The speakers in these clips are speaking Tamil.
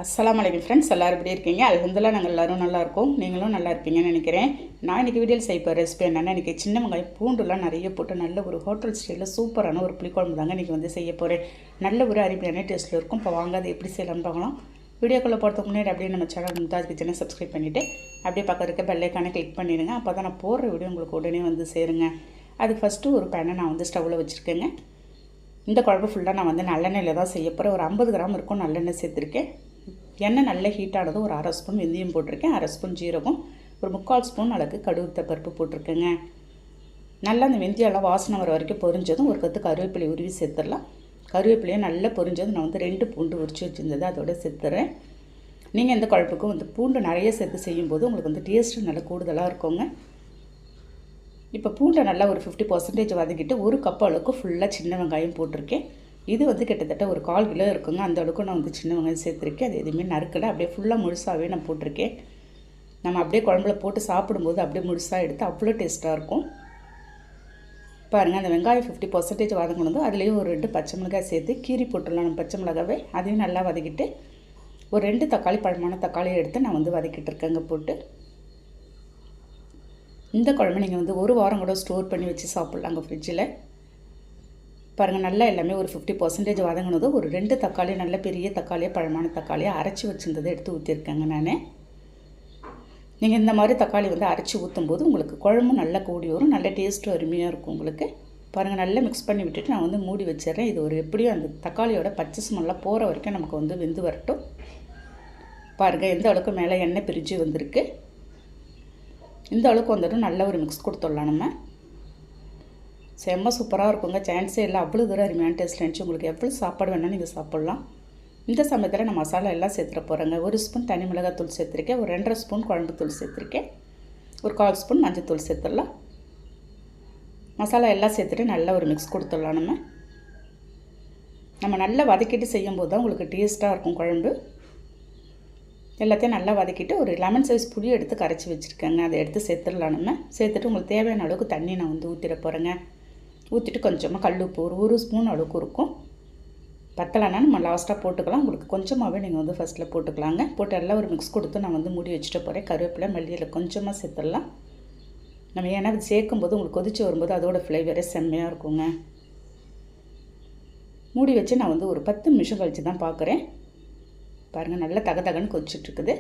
அஸ்ஸலாமு அலைக்கும் ஃப்ரெண்ட்ஸ், எல்லோரும் எப்படி இருக்கீங்க? அல்ஹம்துலில்லாஹ் நாங்கள் எல்லோரும் நல்லாயிருக்கோம். நீங்களும் நல்லா இருப்பீங்கன்னு நினைக்கிறேன். நான் இன்றைக்கி வீடியோவில் செய்ய போகிற ரெசிபி என்னென்னா, இன்றைக்கி சின்ன வெங்காயம் பூண்டுலாம் நிறைய போட்டு நல்ல ஒரு ஹோட்டல் ஸ்டைலில் சூப்பரான ஒரு புளிக்குழம்பு தாங்க இன்றைக்கி வந்து செய்ய போகிறேன். நல்ல ஒரு அருமையான டேஸ்ட்டில் இருக்கும். இப்போ வாங்க அதை எப்படி செய்யலாம்னு பார்க்கலாம். வீடியோக்குள்ளே போகிறதுக்கு முன்னாடி அப்படியே நம்ம சேனல் மும்தாஜ் கிச்சனை சப்ஸ்கிரைப் பண்ணிவிட்டு அப்படியே பக்கம் இருக்க பெல் ஐக்கானை கிளிக் பண்ணிடுங்க. அப்போ தான் நான் போடுற வீடியோ உங்களுக்கு உடனே வந்து சேருங்க. அது ஃபஸ்ட்டு ஒரு பேனை நான் வந்து ஸ்டவ்வில் வச்சுருக்கேங்க. இந்த குழம்பு ஃபுல்லாக நான் வந்து நல்லெண்ணெயில் தான் செய்ய போகிறேன். ஒரு 50 கிராம் இருக்கும் நல்லெண்ணெய் சேர்த்துருக்கேன். எண்ணெய் நல்ல ஹீட்டானதும் ஒரு 1/2 ஸ்பூன் வெந்தயம் போட்டிருக்கேன், 1/2 ஸ்பூன் ஜீரகம், ஒரு 3/4 ஸ்பூன் அளவுக்கு கடுகு பருப்பு போட்டிருக்கேங்க. நல்லா அந்த வெந்தயம்லாம் வாசனை வர வரைக்கும் பொரிஞ்சதும் ஒரு கத்து கருவேப்பிலை உருவி சேர்த்துடலாம். கருவேப்பிலையை நல்லா பொரிஞ்சதும் நான் வந்து 2 பூண்டு உரிச்சு வச்சுருந்தது அதோட சேர்த்துறேன். நீங்கள் இந்த குழம்புக்கும் வந்து பூண்டு நிறைய சேர்த்து செய்யும்போது உங்களுக்கு வந்து டேஸ்ட்டு நல்லா கூடுதலாக இருக்குங்க. இப்போ பூண்டை நல்லா ஒரு 50% வதக்கிட்டு 1 கப் அளவுக்கு ஃபுல்லாக சின்ன வெங்காயம் போட்டிருக்கேன். இது வந்து கிட்டத்தட்ட ஒரு 1/4 கிலோ இருக்குங்க. அந்த அளவுக்கு நான் வந்து சின்ன வெங்காயம் சேர்த்துருக்கேன். அது எதுவுமே நறுக்கலை, அப்படியே ஃபுல்லாக முழுசாகவே நான் போட்டிருக்கேன். நம்ம அப்படியே குழம்புல போட்டு சாப்பிடும்போது அப்படியே முழுசாக எடுத்து அவ்வளோ டேஸ்ட்டாக இருக்கும். பாருங்கள், அந்த வெங்காயம் 50% வதங்கணும். அதுலேயும் ஒரு 2 பச்சை மிளகாய் சேர்த்து கீரி போட்டுடலாம். நம்ம பச்சை மிளகாவே அதையும் நல்லா வதக்கிட்டு ஒரு 2 தக்காளி, பழமான தக்காளியை எடுத்து நான் வந்து வதக்கிட்டு இருக்கேங்க போட்டு. இந்த குழம்பு நீங்கள் வந்து 1 வாரம் கூட ஸ்டோர் பண்ணி வச்சு சாப்பிட்லாங்க ஃப்ரிட்ஜில். பாருங்கள், நல்லா எல்லாமே ஒரு 50% வதங்கினதும் ஒரு 2 தக்காளி, நல்ல பெரிய தக்காளியாக பழமான தக்காளியாக அரைச்சி வச்சுருந்ததை எடுத்து ஊற்றிருக்கேங்க நான். நீங்கள் இந்த மாதிரி தக்காளி வந்து அரைச்சி ஊற்றும்போது உங்களுக்கு குழம்பும் நல்லா கூடி வரும், நல்ல டேஸ்ட்டும் அருமையாக இருக்கும் உங்களுக்கு. பாருங்கள், நல்லா மிக்ஸ் பண்ணி விட்டுட்டு நான் வந்து மூடி வச்சிடுறேன். இது ஒரு எப்படியும் அந்த தக்காளியோட பச்சை ஸ்மெல்லாம் போகிற வரைக்கும் நமக்கு வந்து வெந்து வரட்டும். பாருங்கள், எந்த அளவுக்கு மேலே எண்ணெய் பிரிஞ்சு வந்திருக்கு. இந்த அளவுக்கு வந்துட்டு நல்ல ஒரு மிக்ஸ் கொடுத்துடலாம். நம்ம செம்ம சூப்பராக இருக்குங்க, சான்ஸே இல்லை. அவ்வளோ தூரம் அருமையான டேஸ்ட் இருந்துச்சு. உங்களுக்கு எவ்வளோ சாப்பாடு வேணால் நீங்கள் சாப்பிட்லாம். இந்த சமயத்தில் நான் மசாலா எல்லாம் சேர்த்துற போகிறேங்க. 1 ஸ்பூன் தனி மிளகாத்தூள் சேர்த்துருக்கேன், ஒரு 2.5 ஸ்பூன் குழம்பு தூள் சேர்த்துருக்கேன், ஒரு 1/4 ஸ்பூன் மஞ்சள் தூள் சேர்த்துடலாம். மசாலா எல்லாம் சேர்த்துட்டு நல்லா ஒரு மிக்ஸ் கொடுத்துடலாம். நம்ம நல்லா வதக்கிட்டு செய்யும்போது தான் உங்களுக்கு டேஸ்ட்டாக இருக்கும் குழம்பு. எல்லாத்தையும் நல்லா வதக்கிட்டு ஒரு லெமன் சைஸ் புளி எடுத்து கரைச்சி வச்சுருக்கேங்க. அதை எடுத்து சேர்த்துடலாம். நம்ம சேர்த்துட்டு உங்களுக்கு தேவையான அளவுக்கு தண்ணி நான் வந்து ஊற்றிட போகிறேங்க. ஊற்றிட்டு கொஞ்சமாக கல் உப்பு ஒரு ஸ்பூன் அளவுக்கு இருக்கும். பத்தலைன்னா நம்ம லாஸ்ட்டாக போட்டுக்கலாம். உங்களுக்கு கொஞ்சமாகவே நீங்கள் வந்து ஃபஸ்ட்டில் போட்டுக்கலாங்க. போட்டு எல்லாம் ஒரு மிக்ஸ் கொடுத்து நான் வந்து மூடி வச்சுட்டு போகிறேன். கருவேப்பிலை மல்லியில் கொஞ்சமாக சேர்த்துடலாம். நம்ம ஏன்னா அது சேர்க்கும்போது உங்களுக்கு கொதிச்சு வரும்போது அதோடய ஃப்ளேவரே செம்மையாக இருக்குங்க. மூடி வச்சு நான் வந்து ஒரு 10 நிமிஷம் கழித்து தான் பார்க்குறேன். பாருங்கள், நல்லா தகன்னு கொதிச்சிட்ருக்குது.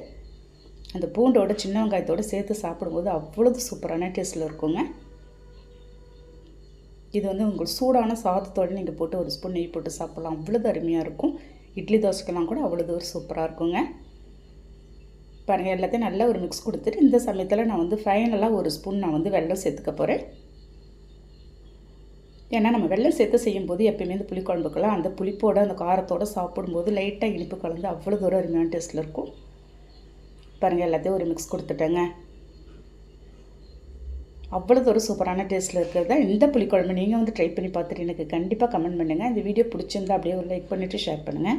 அந்த பூண்டோட சின்ன வெங்காயத்தோடு சேர்த்து சாப்பிடும்போது அவ்வளோது சூப்பரான டேஸ்ட்டில் இருக்குங்க. இது வந்து உங்களுக்கு சூடான சாதத்தோடு நீங்கள் போட்டு ஒரு ஸ்பூன் நெய் போட்டு சாப்பிட்லாம். அவ்வளோது அருமையாக இருக்கும். இட்லி தோசைக்கெல்லாம் கூட அவ்வளோது ஒரு சூப்பராக இருக்குங்க. பாருங்கள், எல்லாத்தையும் நல்லா ஒரு மிக்ஸ் கொடுத்துட்டு இந்த சமயத்தில் நான் வந்து ஃபைனலாக 1 ஸ்பூன் நான் வந்து வெல்லம் சேர்த்துக்க போகிறேன். ஏன்னா நம்ம வெல்லம் சேர்த்து செய்யும்போது எப்பயுமே இந்த புளிக்குழம்புக்கெல்லாம் அந்த புளிப்போடு அந்த காரத்தோடு சாப்பிடும்போது லைட்டாக இனிப்பு கலந்து அவ்வளோ தூரம் அருமையான டேஸ்ட்டில் இருக்கும். பாருங்கள், எல்லாத்தையும் ஒரு மிக்ஸ் கொடுத்துட்டேங்க. அவ்வளோ ஒரு சூப்பரான டேஸ்ட்டில் இருக்கிறதா இந்த புளிக்குழம்பு நீங்கள் வந்து ட்ரை பண்ணி பார்த்துட்டு எனக்கு கண்டிப்பாக கமெண்ட் பண்ணுங்கள். இந்த வீடியோ பிடிச்சிருந்தா அப்படியே ஒரு லைக் பண்ணிவிட்டு ஷேர் பண்ணுங்கள்.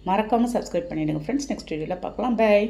மறக்காமல் சப்ஸ்கிரைப் பண்ணிவிடுங்க ஃப்ரெண்ட்ஸ். நெக்ஸ்ட் வீடியோவில் பார்க்கலாம். பை.